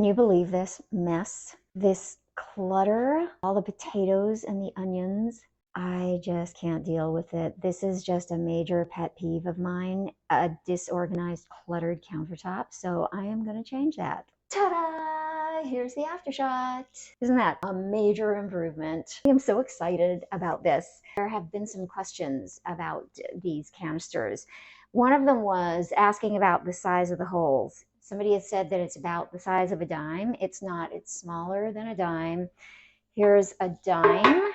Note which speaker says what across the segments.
Speaker 1: Can you believe this mess? This clutter, all the potatoes and the onions. I just can't deal with it. This is just a major pet peeve of mine, a disorganized, cluttered countertop. So I am going to change that. Ta-da! Here's the aftershot. Isn't that a major improvement? I am so excited about this. There have been some questions about these canisters. One of them was asking about the size of the holes. Somebody has said that it's about the size of a dime. It's not. It's smaller than a dime. Here's a dime.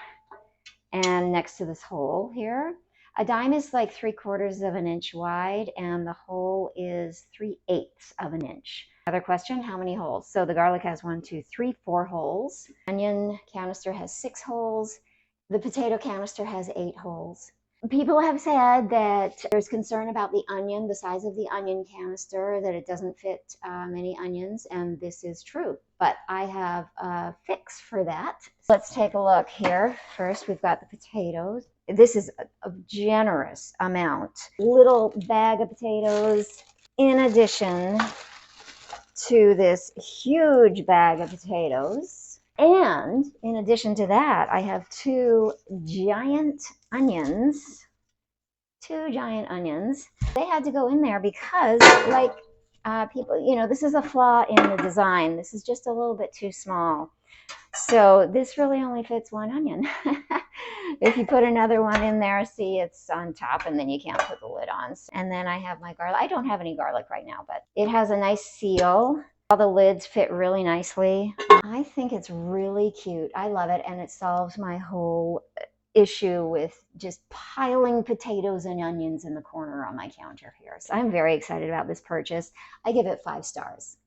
Speaker 1: And next to this hole here, a dime is like 3/4 of an inch wide, and the hole is 3/8 of an inch. Another question, how many holes? So the garlic has 1, 2, 3, 4 holes. Onion canister has 6 holes. The potato canister has 8 holes. People have said that there's concern about the onion, the size of the onion canister, that it doesn't fit many onions, and this is true. But I have a fix for that. Let's take a look here. First, we've got the potatoes. This is a generous amount. Little bag of potatoes, in addition to this huge bag of potatoes. And in addition to that, I have 2 giant onions. 2 giant onions. They had to go in there because, like, people, you know, this is a flaw in the design. This is just a little bit too small. So this really only fits 1 onion. If you put another one in there, see, it's on top, and then you can't put the lid on. And then I have my garlic. I don't have any garlic right now, but it has a nice seal. All the lids fit really nicely. I think it's really cute. I love it, and it solves my whole issue with just piling potatoes and onions in the corner on my counter here. So I'm very excited about this purchase. I give it 5 stars.